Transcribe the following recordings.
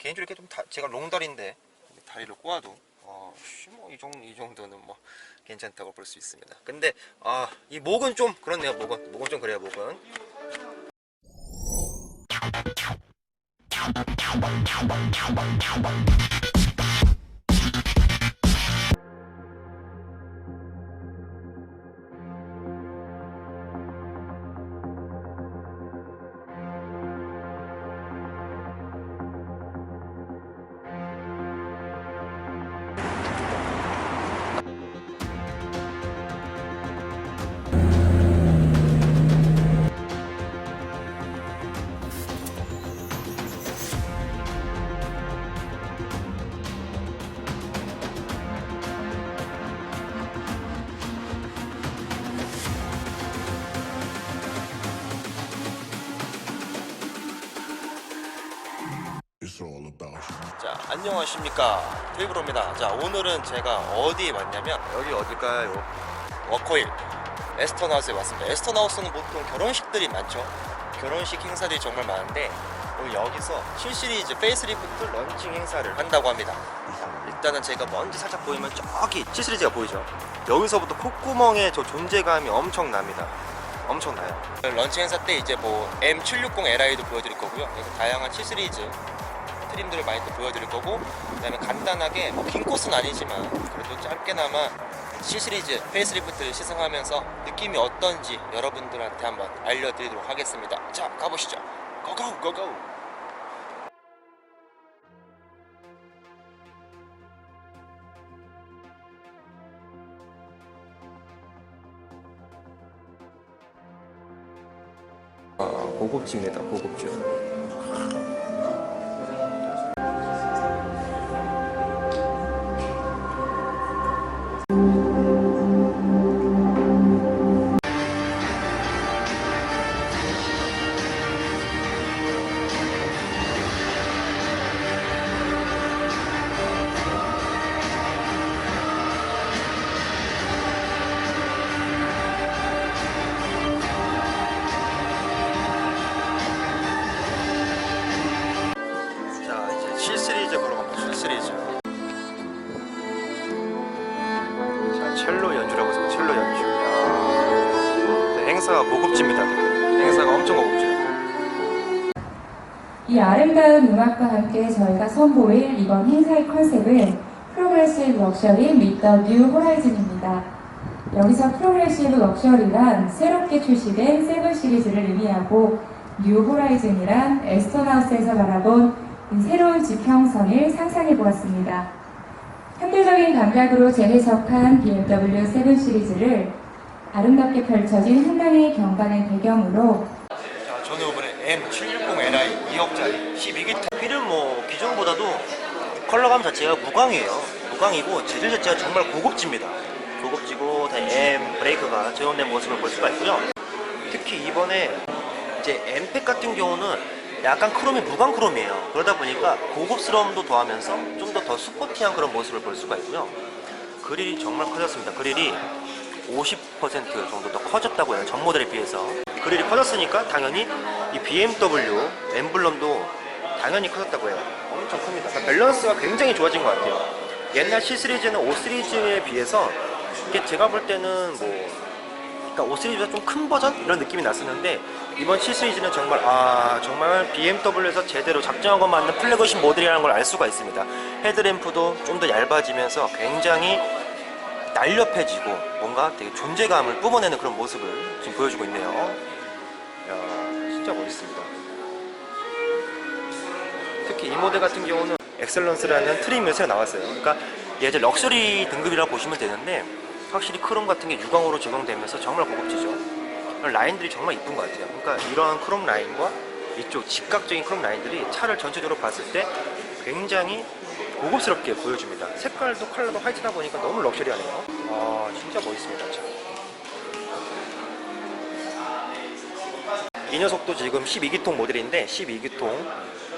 개인적으로 이렇게 좀 제가 롱다리인데 다리를 꼬아도 이 정도는 뭐 괜찮다고 볼 수 있습니다. 근데 이 목은 좀 그렇네요. 목은 좀 그래요. 목은. 자, 안녕하십니까, 테이블로입니다. 자, 오늘은 제가 어디에 왔냐면 여기 어딜까요? 워커힐 에스턴하우스에 왔습니다. 에스턴하우스는 보통 결혼식들이 많죠. 결혼식 행사들이 정말 많은데 오늘 여기서 7시리즈 페이스리프트 런칭 행사를 한다고 합니다. 자, 일단은 제가 먼저 살짝 보이면 저기 7시리즈가 보이죠. 여기서부터 콧구멍에 저 존재감이 엄청납니다. 엄청나요. 런칭 행사 때 이제 뭐 M760Li도 보여드릴 거고요. 그래서 다양한 7시리즈 트림들을 많이 또 보여드릴 거고, 그 다음에 간단하게 뭐 긴 코스는 아니지만 그래도 짧게나마 C시리즈 페이스리프트를 시승하면서 느낌이 어떤지 여러분들한테 한번 알려드리도록 하겠습니다. 자, 가보시죠. 고고 고고. 고급집입니다. 고급집. 첼로 연주라고 해서 첼로 연주. 행사가 고급집니다. 행사가 엄청 고급져요. 이 아름다운 음악과 함께 저희가 선보일 이번 행사의 컨셉은 프로그레시브 럭셔리 Meet the New Horizon입니다. 여기서 프로그레시브 럭셔리란 새롭게 출시된 7 시리즈를 의미하고, 뉴 호라이즌이란 에스턴하우스에서 바라본 새로운 지평선을 상상해 보았습니다. 현대적인 감각으로 재해석한 BMW 7 시리즈를 아름답게 펼쳐진 한강의 경관을 배경으로, 자, 저는 이번에 M760Li 2억짜리 12기통 휠은 뭐 기존보다도 컬러감 자체가 무광이에요. 무광이고 재질 자체가 정말 고급집니다. 고급지고 M 브레이크가 제어된 모습을 볼 수가 있고요. 특히 이번에 이제 M팩 같은 경우는 약간 크롬이 무광 크롬이에요. 그러다 보니까 고급스러움도 더하면서 좀 더 스포티한 그런 모습을 볼 수가 있고요. 그릴이 정말 커졌습니다. 그릴이 50% 정도 더 커졌다고 해요. 전 모델에 비해서. 그릴이 커졌으니까 당연히 이 BMW 엠블럼도 당연히 커졌다고 해요. 엄청 큽니다. 그러니까 밸런스가 굉장히 좋아진 것 같아요. 옛날 C 시리즈는 5 시리즈에 비해서 이게 제가 볼 때는 그러니까 5 시리즈보다 좀 큰 버전? 이런 느낌이 났었는데, 이번 7 시리즈는 정말 BMW에서 제대로 작정하고 만든 플래그십 모델이라는 걸 알 수가 있습니다. 헤드램프도 좀 더 얇아지면서 굉장히 날렵해지고 뭔가 되게 존재감을 뿜어내는 그런 모습을 지금 보여주고 있네요. 이야, 진짜 멋있습니다. 특히 이 모델 같은 경우는 엑셀런스라는 트림 요새가 나왔어요. 그러니까 얘 럭셔리 등급이라고 보시면 되는데, 확실히 크롬 같은 게 유광으로 적용되면서 정말 고급지죠. 라인들이 정말 이쁜 것 같아요. 그러니까 이러한 크롬 라인과 이쪽 직각적인 크롬 라인들이 차를 전체적으로 봤을 때 굉장히 고급스럽게 보여줍니다. 색깔도 컬러도 화이트다 보니까 너무 럭셔리하네요. 진짜 멋있습니다. 참. 이 녀석도 지금 12기통 모델인데 12기통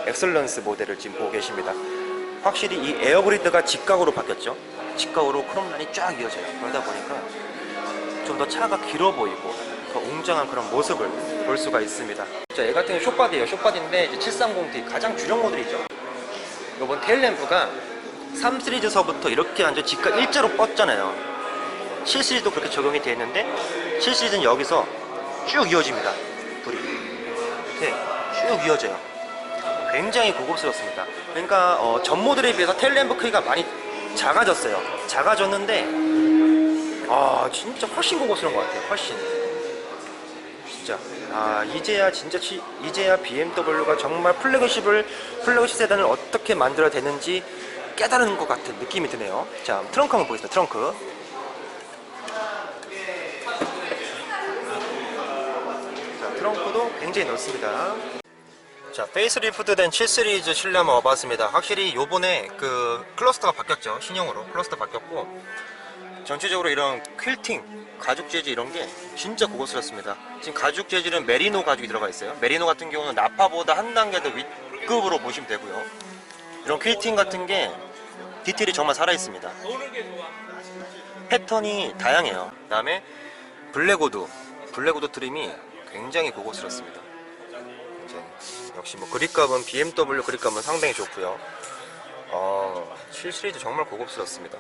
엑셀런스 모델을 지금 보고 계십니다. 확실히 이 에어브리드가 직각으로 바뀌었죠. 직각으로 크롬 라인이 쫙 이어져요. 그러다 보니까 좀 더 차가 길어 보이고 더 웅장한 그런 모습을 볼 수가 있습니다. 자, 얘 같은 경우 숏바디예요. 숏바디인데 730D 가장 주력 모델이죠. 이번 테일램프가 3 시리즈서부터 이렇게 완전 직각 일자로 뻗잖아요. 7 시리즈도 그렇게 적용이 되어 있는데 7 시리즈는 여기서 쭉 이어집니다. 불이 이렇게 쭉 이어져요. 굉장히 고급스럽습니다. 그러니까 전 모델에 비해서 테일램프 크기가 많이 작아졌어요. 작아졌는데 진짜 훨씬 고급스러운 것 같아요. 훨씬 진짜 이제야 BMW가 정말 플래그십 세단을 어떻게 만들어야 되는지 깨달은 것 같은 느낌이 드네요. 자, 트렁크 한번 보겠습니다. 트렁크. 자, 트렁크도 굉장히 넓습니다. 자, 페이스리프트된 7 시리즈 실내 한번 와봤습니다. 확실히 요번에 그 클러스터가 바뀌었죠. 신형으로 클러스터 바뀌었고 전체적으로 이런 퀼팅 가죽 재질 이런 게 진짜 고급스럽습니다. 지금 가죽 재질은 메리노 가죽이 들어가 있어요. 메리노 같은 경우는 나파보다 한 단계 더 윗급으로 보시면 되고요. 이런 퀼팅 같은 게 디테일이 정말 살아있습니다. 패턴이 다양해요. 그 다음에 블랙우드 트림이 굉장히 고급스럽습니다. 역시 뭐 그립감은 BMW 그립감은 상당히 좋고요. 7 시리즈 정말 고급스럽습니다.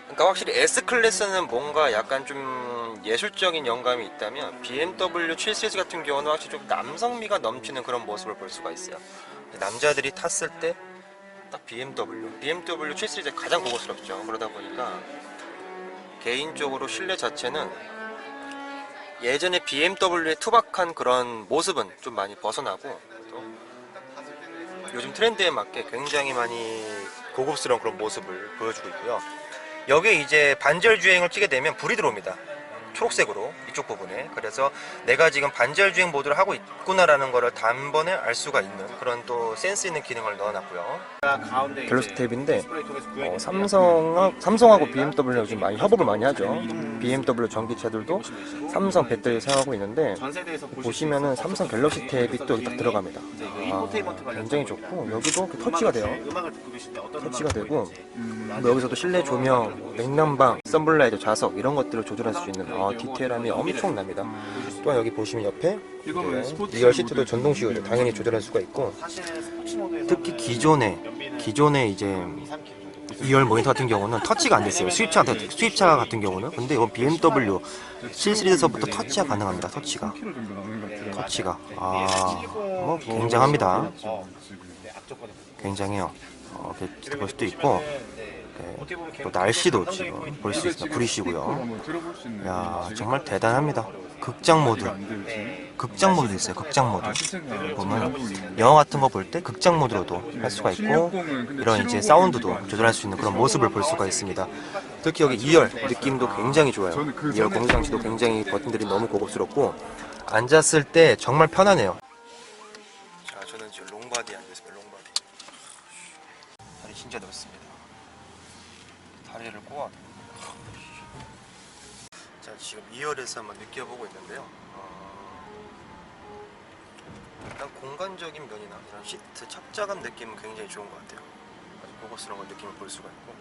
그러니까 확실히 S클래스는 뭔가 약간 좀 예술적인 영감이 있다면 BMW 7 시리즈 같은 경우는 확실히 좀 남성미가 넘치는 그런 모습을 볼 수가 있어요. 남자들이 탔을 때 딱 BMW 7 시리즈가 가장 고급스럽죠. 그러다 보니까 개인적으로 실내 자체는 예전에 BMW의 투박한 그런 모습은 좀 많이 벗어나고 또 요즘 트렌드에 맞게 굉장히 많이 고급스러운 그런 모습을 보여주고 있고요. 여기에 이제 반절 주행을 찌게 되면 불이 들어옵니다. 초록색으로 이쪽 부분에. 그래서 내가 지금 반절 주행 모드를 하고 있구나라는 거를 단번에 알 수가 있는 그런 또 센스 있는 기능을 넣어놨고요. 갤럭시 탭인데 삼성하고 BMW가 요즘 많이 협업을 많이 하죠. BMW 전기차들도 삼성 배터리 사용하고 있는데 보시면은 삼성 갤럭시 탭이 또 여기 딱 들어갑니다. 굉장히 좋고 여기도 터치가 돼요. 터치가 되고 여기서도 실내 조명, 냉난방, 썬블라이트, 좌석 이런 것들을 조절할 수 있는 디테일함이 엄청납니다. 또한 여기 보시면 옆에 리얼 시트도 전동식으로 당연히 조절할 수가 있고 특히 기존에 이제 2열 모니터 같은 경우는 터치가 안 됐어요. 수입차 같은 경우는. 근데 이건 BMW 7 시리즈서부터 터치가 가능합니다. 터치가 뭐 굉장합니다. 굉장해요. 이렇게 볼 수도 있고 또 날씨도 지금 볼 수 있습니다. 구리시고요. 야, 정말 대단합니다. 극장 모드도 있어요. 극장 모드 보면 영화 같은 거 볼 때 극장 모드로도 할 수가 있고 이런 이제 사운드도 조절할 수 있는 그런 모습을 볼 수가 있습니다. 특히 여기 2열 느낌도 굉장히 좋아요. 2열 공조장치도 굉장히 버튼들이 너무 고급스럽고 앉았을 때 정말 편하네요. 자, 저는 지금 롱바디에 앉았습니다. 롱바디. 다리 진짜 넓습니다. 다리를 꼬아. 자, 지금 2열에서 한번 느껴보고 있는데요. 일단 공간적인 면이나 이런 시트 착자감 느낌은 굉장히 좋은 것 같아요. 아주 고급스러운 걸 느낌을 볼 수가 있고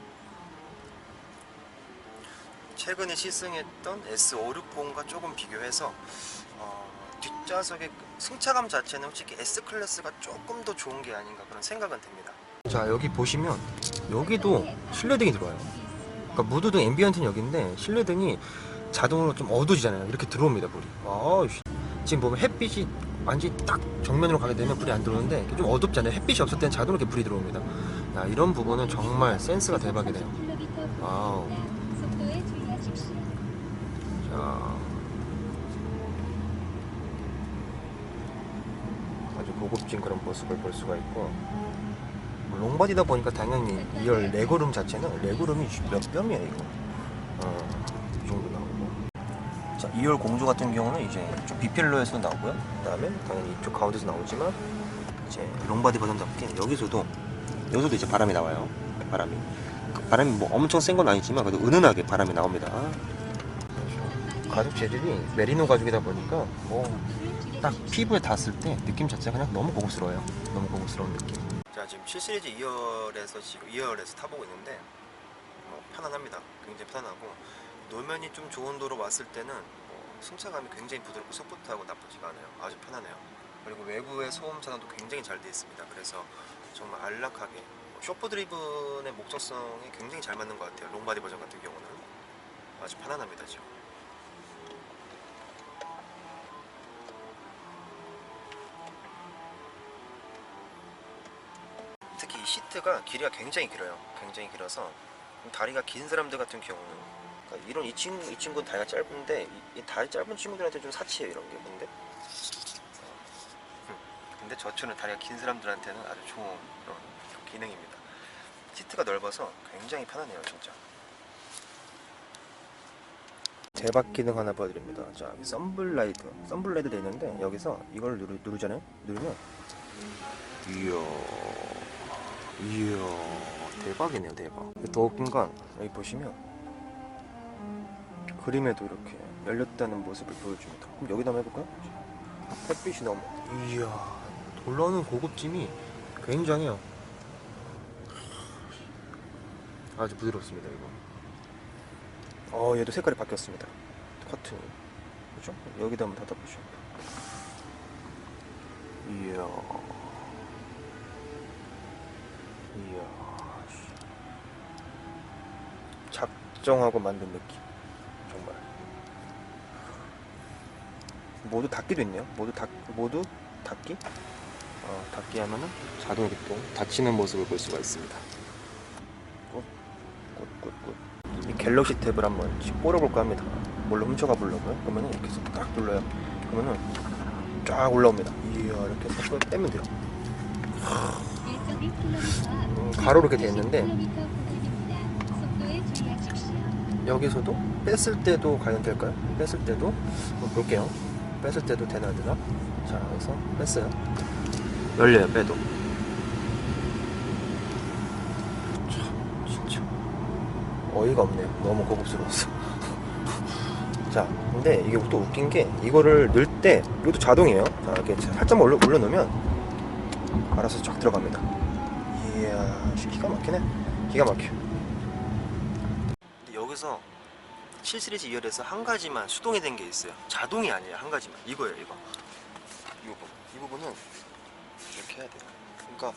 최근에 시승했던 S560과 조금 비교해서 뒷좌석의 승차감 자체는 솔직히 S클래스가 조금 더 좋은 게 아닌가 그런 생각은 듭니다. 자, 여기 보시면 여기도 실내등이 들어와요. 그러니까 무드등 앰비언트는 여기인데 실내등이 자동으로 좀 어두워지잖아요. 이렇게 들어옵니다. 불이. 지금 보면 햇빛이 완전히 딱 정면으로 가게 되면 불이 안 들어오는데 좀 어둡잖아요. 햇빛이 없을 때는 자동으로 이렇게 불이 들어옵니다. 야, 이런 부분은 정말 센스가 대박이네요. 와우. 자, 아주 고급진 그런 모습을 볼 수가 있고 롱바디다 보니까 당연히 2열 레그룸 자체는 레그룸이 몇 뼘이에요 이거. 이 정도 나오고. 자, 2열 공조 같은 경우는 이제 좀 비필로에서 나오고요. 그 다음에 당연히 이쪽 가운데서 나오지만 이제 롱바디 버전답게 여기서도 이제 바람이 나와요. 바람이 뭐 엄청 센 건 아니지만 그래도 은은하게 바람이 나옵니다. 가죽 재질이 메리노 가죽이다 보니까 딱 피부에 닿았을 때 느낌 자체가 그냥 너무 고급스러워요. 너무 고급스러운 느낌. 자, 지금 7 시리즈 2열에서 타보고 있는데 편안합니다. 굉장히 편안하고 노면이 좀 좋은 도로 왔을 때는 승차감이 굉장히 부드럽고 소프트하고 나쁘지가 않아요. 아주 편하네요. 그리고 외부의 소음 차단도 굉장히 잘 되어 있습니다. 그래서 정말 안락하게 쇼프 드리븐의 목적성이 굉장히 잘 맞는 것 같아요. 롱바디 버전 같은 경우는 아주 편안합니다 지금. 특히 이 시트가 길이가 굉장히 길어요. 굉장히 길어서 다리가 긴 사람들 같은 경우는, 그러니까 이런 이 친구는 다리가 짧은데 이 다리 짧은 친구들한테 좀 사치예요 이런 게. 근데 저처럼 다리가 긴 사람들한테는 아주 좋은 그런 기능입니다. 시트가 넓어서 굉장히 편하네요 진짜. 대박 기능 하나 보여드립니다. 자, 여기 썬블라이드 돼 있는데 여기서 이걸 누르잖아요. 누르면 이야 대박이네요. 대박. 더 웃긴 건 여기 보시면 그림에도 이렇게 열렸다는 모습을 보여줍니다. 그럼 여기다 한번 해볼까요? 햇빛이 너무, 이야, 올라오는 고급짐이 굉장해요. 아주 부드럽습니다 이거. 얘도 색깔이 바뀌었습니다. 커튼이, 그죠? 여기다 한번 닫아보시죠. 이야, 작정하고 만든 느낌. 정말. 모두 닫기도 있네요. 모두 닫기? 닫기 하면은 자동 이렇게 또 닫히는 모습을 볼 수가 있습니다. 이 갤럭시 탭을 한번 뽀려볼까 합니다. 뭘로 훔쳐가 보려고요. 그러면은 이렇게 해서 딱 눌러요. 그러면은 쫙 올라옵니다. 이야, 이렇게 해서 빼면 돼요. 가로 이렇게 돼 있는데 여기서도 뺐을 때도 과연 될까요? 뺐을 때도 한번 볼게요. 뺐을 때도 되나 안 되나? 자, 여기서 뺐어요. 열려요. 빼도. 참 진짜 어이가 없네요. 너무 고급스러웠어. 자, 근데 이게 또 웃긴 게 이거를 넣을 때 이것도 자동이에요. 자, 이렇게 살짝만 올려놓으면 알아서 쫙 들어갑니다. 이야, 기가 막히네. 기가 막혀. 근데 여기서 7시리즈 2열에서 한 가지만 수동이 된 게 있어요. 자동이 아니에요. 한 가지만. 이거예요. 이거. 이 부분은 이렇게 해야 돼요. 그러니까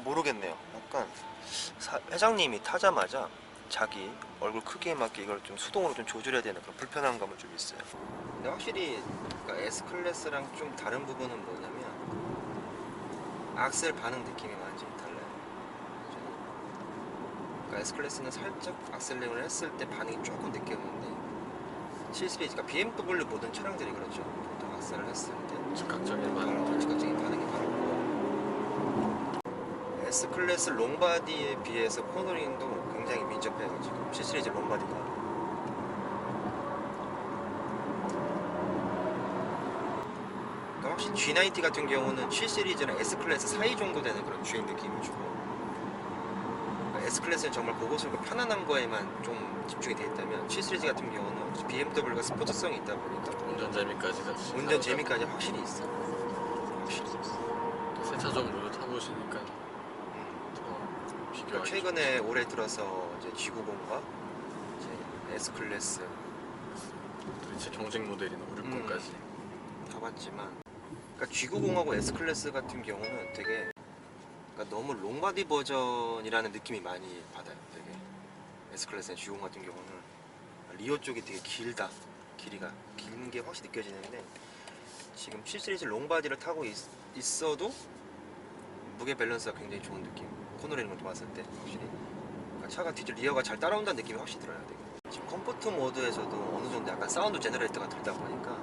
모르겠네요. 약간 회장님이 타자마자 자기 얼굴 크기에 맞게 이걸 좀 수동으로 좀 조절해야 되는 그런 불편한 감은 좀 있어요. 근데 확실히 그러니까 S클래스랑 좀 다른 부분은 뭐냐면 악셀 반응 느낌이 완전히 달라요. 그러니까 S클래스는 살짝 악셀링을 했을 때 반응이 조금 늦게 오는데 7시리즈가 BMW 모든 차량들이 그렇죠. 보통 악셀을 했을 때 즉각적인 반응이 바로 S클래스 롱바디에 비해서 코너링도 굉장히 민첩해요. 지금 7시리즈 롱바디가. 그러니까 확실히 G90 같은 경우는 7시리즈랑 S클래스 사이 정도 되는 그런 주행 느낌을 주고, 그러니까 S클래스는 정말 고급스럽고 편안한 거에만 좀 집중이 되어 있다면 7시리즈 같은 경우는 BMW가 스포츠성이 있다 보니까 운전 재미까지 확실히 있어. 확실히 있어. 세차적 모드 타보시니까 그러니까 최근에 올해 들어서 이제 G90과 이제 S클래스 도대체 경쟁 모델인 560까지 타봤지만, 그러니까 G90하고 S클래스 같은 경우는 되게, 그러니까 너무 롱바디 버전이라는 느낌이 많이 받아요. 되게 S클래스나 G90 같은 경우는 리어 쪽이 되게 길이가 긴 게 확실히 느껴지는데, 지금 7시리즈 롱바디를 타고 있어도 무게 밸런스가 굉장히 좋은 느낌. 코너링을 봤을 때 확실히, 그러니까 차가 리어가 잘 따라온다는 느낌이 확실히 들어요. 되게. 지금 컴포트 모드에서도 어느 정도 약간 사운드 제너레이터가 들다 보니까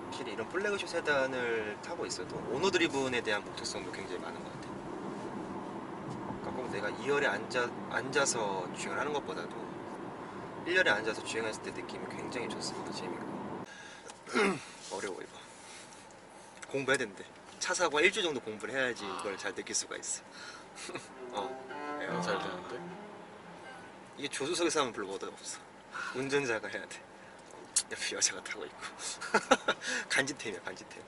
확실히 이런 플래그십 세단을 타고 있어도 오너 드리븐에 대한 목적성도 굉장히 많은 것 같아요. 그러니까 꼭 내가 2열에 앉아서 주행을 하는 것보다도 1열에 앉아서 주행했을 때 느낌이 굉장히 좋습니다. 재밌고. 어려워 이거. 공부해야 되는데. 차 사고 1주 정도 공부를 해야지 이걸 잘 느낄 수가 있어. 잘 되는데? 이게 조수석에서 하면 별로 멋없어. 운전자가 해야 돼. 옆에 여자가 타고 있고. 간지템이야, 간지템.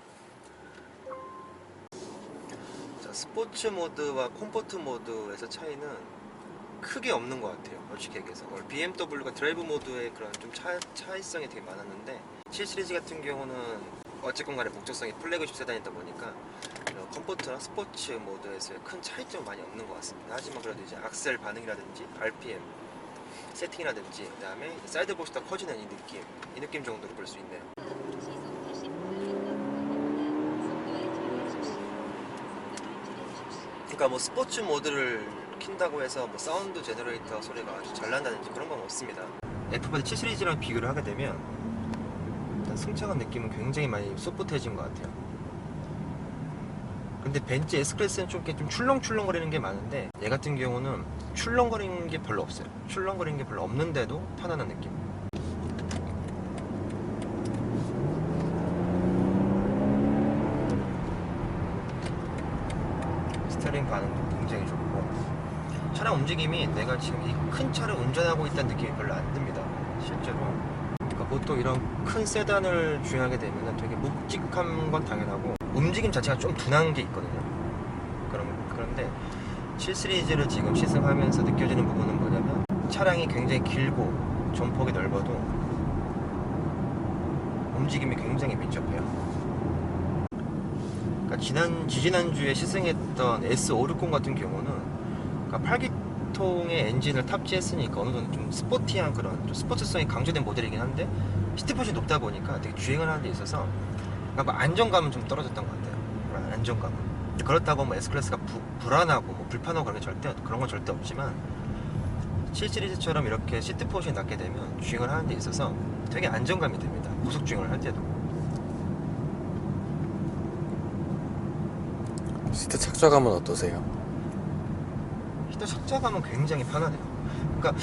자, 스포츠 모드와 컴포트 모드에서 차이는 크게 없는 것 같아요. 솔직히 얘기해서. BMW가 드라이브 모드의 그런 좀 차이성이 되게 많았는데 7시리즈 같은 경우는 어쨌건 간에 목적성이 플래그십 세단이다 보니까 이런 컴포트나 스포츠 모드에서의 큰 차이점은 많이 없는 것 같습니다. 하지만 그래도 이제 악셀 반응이라든지 RPM 세팅이라든지 그다음에 사이드보스가 커지는 이 느낌 정도로 볼 수 있네요. 그러니까 뭐 스포츠 모드를 킨다고 해서 뭐 사운드 제너레이터 소리가 아주 잘 난다든지 그런 건 없습니다. F-body 7 시리즈랑 비교를 하게 되면 일단 승차감 느낌은 굉장히 많이 소프트해진 것 같아요. 근데 벤츠 S클래스는 좀 출렁출렁거리는 게 많은데 얘 같은 경우는 출렁거리는 게 별로 없어요. 출렁거리는 게 별로 없는데도 편안한 느낌. 스티어링 반응도 굉장히 좋고 차량 움직임이 내가 지금 이 큰 차를 운전하고 있다는 느낌이 별로 안 듭니다. 실제로. 그러니까 보통 이런 큰 세단을 주행하게 되면 되게 묵직한 건 당연하고 움직임 자체가 좀 둔한 게 있거든요. 그런데 7 시리즈를 지금 시승하면서 느껴지는 부분은 뭐냐면 차량이 굉장히 길고 전폭이 넓어도 움직임이 굉장히 민첩해요. 그러니까 지지난주에 시승했던 S560 같은 경우는 그러니까 8기통의 엔진을 탑재했으니까 어느 정도 좀 스포티한 그런 좀 스포츠성이 강조된 모델이긴 한데 시트포션이 높다 보니까 되게 주행을 하는 데 있어서 그러니까 안정감은 좀 떨어졌던 것 같아요. 안정감은. 그렇다고 뭐 S클래스가 불안하고 뭐 불편하고 그런 건 절대 없지만 7 시리즈처럼 이렇게 시트 포션이 낮게 되면 주행을 하는 데 있어서 되게 안정감이 듭니다. 고속 주행을 할 때도. 시트 착좌감은 어떠세요? 시트 착좌감은 굉장히 편하네요. 그러니까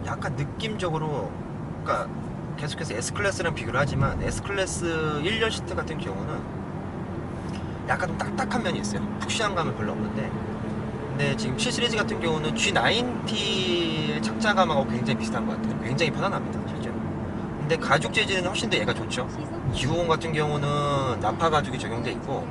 약간 느낌적으로 그러니까 계속해서 S클래스랑 비교를 하지만 S클래스 1열 시트 같은 경우는 약간 좀 딱딱한 면이 있어요. 푹신한 감은 별로 없는데 근데 지금 7 시리즈 같은 경우는 G90의 착자감하고 굉장히 비슷한 것 같아요. 굉장히 편안합니다 실제로. 근데 가죽 재질은 훨씬 더 얘가 좋죠. G90 같은 경우는 나파 가죽이 적용돼 있고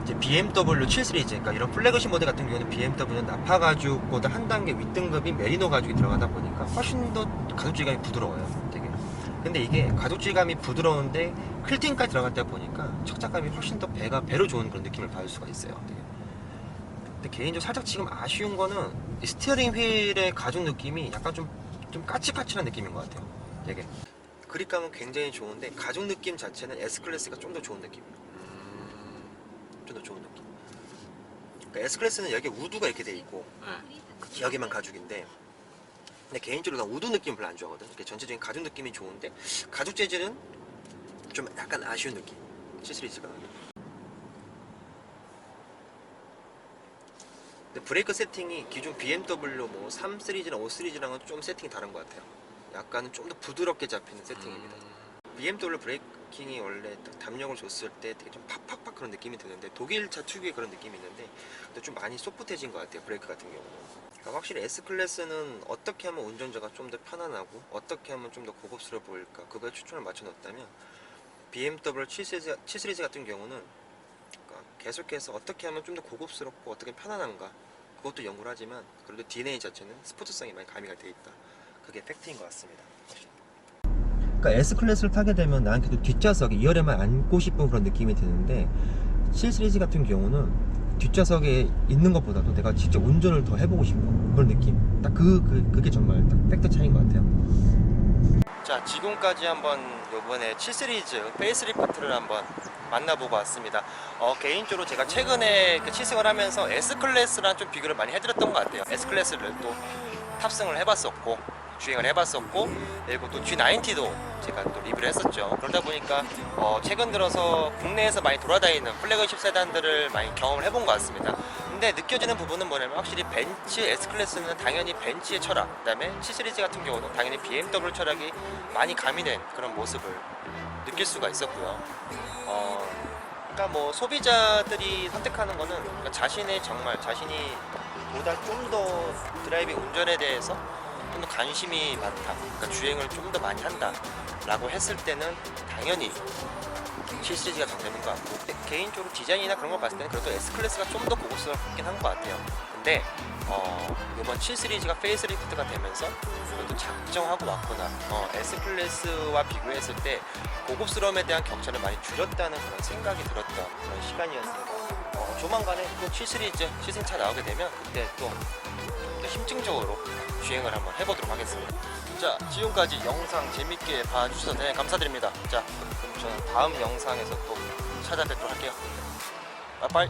이제 BMW 7 시리즈 그러니까 이런 플래그십 모델 같은 경우는 BMW는 나파 가죽보다 한 단계 윗등급인 메리노 가죽이 들어가다 보니까 훨씬 더 가죽 질감이 부드러워요 되게. 근데 이게 가죽 질감이 부드러운데 클팅까지 들어갔다 보니까 착자감이 훨씬 더 배로 좋은 그런 느낌을 받을 수가 있어요 되게. 근데 개인적으로 살짝 지금 아쉬운 거는 이 스티어링 휠의 가죽 느낌이 약간 좀 까칠까칠한 느낌인 것 같아요 되게. 그립감은 굉장히 좋은데 가죽 느낌 자체는 S클래스가 좀 더 좋은 느낌이에요. 좀 더 좋은 느낌. 그러니까 S클래스는 여기 우드가 이렇게 돼 있고 여기만 가죽인데 근데 개인적으로 난 우드 느낌 별로 안 좋아하거든. 그러니까 전체적인 가죽 느낌이 좋은데 가죽 재질은 좀 약간 아쉬운 느낌 7 시리즈가. 근데 브레이크 세팅이 기존 BMW 뭐 3 시리즈나 5 시리즈랑은 좀 세팅이 다른 것 같아요. 약간은 좀 더 부드럽게 잡히는 세팅입니다. BMW 브레이킹이 원래 담력을 줬을 때 되게 좀 팍팍팍 그런 느낌이 드는데 독일차 특유의 그런 느낌이 있는데 근데 좀 많이 소프트해진 것 같아요 브레이크 같은 경우는. 그러니까 확실히 S클래스는 어떻게 하면 운전자가 좀 더 편안하고 어떻게 하면 좀 더 고급스러워 보일까 그거에 초점을 맞춰 넣었다면 BMW 7 시리즈 같은 경우는 그러니까 계속해서 어떻게 하면 좀 더 고급스럽고 어떻게 편안한가 그것도 연구를 하지만 그래도 DNA 자체는 스포츠성이 많이 가미가 되어 있다. 그게 팩트인 것 같습니다. 그러니까 S클래스를 타게 되면 나한테도 뒷좌석에 2열에만 앉고 싶은 그런 느낌이 드는데 7 시리즈 같은 경우는 뒷좌석에 있는 것보다도 내가 직접 운전을 더 해보고 싶은 그런 느낌. 딱 그게 정말 딱 팩트 차이인 것 같아요. 자, 지금까지 한번 이번에 7 시리즈 페이스리프트를 한번 만나보고 왔습니다. 개인적으로 제가 최근에 시승을 하면서 S클래스랑 좀 비교를 많이 해드렸던 것 같아요. S클래스를 또 탑승을 해봤었고 주행을 해봤었고 그리고 또 G90도 제가 또 리뷰를 했었죠. 그러다 보니까 최근 들어서 국내에서 많이 돌아다니는 플래그십 세단들을 많이 경험을 해본 것 같습니다. 근데 느껴지는 부분은 뭐냐면 확실히 벤츠 S클래스는 당연히 벤츠의 철학, 그 다음에 7 시리즈 같은 경우는 당연히 BMW 철학이 많이 가미된 그런 모습을 느낄 수가 있었고요. 그러니까 뭐 소비자들이 선택하는 거는 그러니까 자신이 보다 좀 더 드라이빙 운전에 대해서 좀 더 관심이 많다. 그러니까 주행을 좀 더 많이 한다. 라고 했을 때는 당연히 7 시리즈가 정되는 것 같고, 개인적으로 디자인이나 그런 걸 봤을 때는 그래도 S클래스가 좀 더 고급스럽긴 한 것 같아요. 근데 이번 7 시리즈가 페이스리프트가 되면서 그래도 작정하고 왔구나, S클래스와 비교했을 때 고급스러움에 대한 격차를 많이 줄였다는 그런 생각이 들었던 그런 시간이었습니다. 조만간에 또 7 시리즈 시승차 나오게 되면 그때 또 심층적으로 주행을 한번 해보도록 하겠습니다. 자, 지금까지 영상 재밌게 봐주셔서 감사드립니다. 자, 그럼 저는 다음 영상에서 또 찾아뵙도록 할게요. 빠이빠이.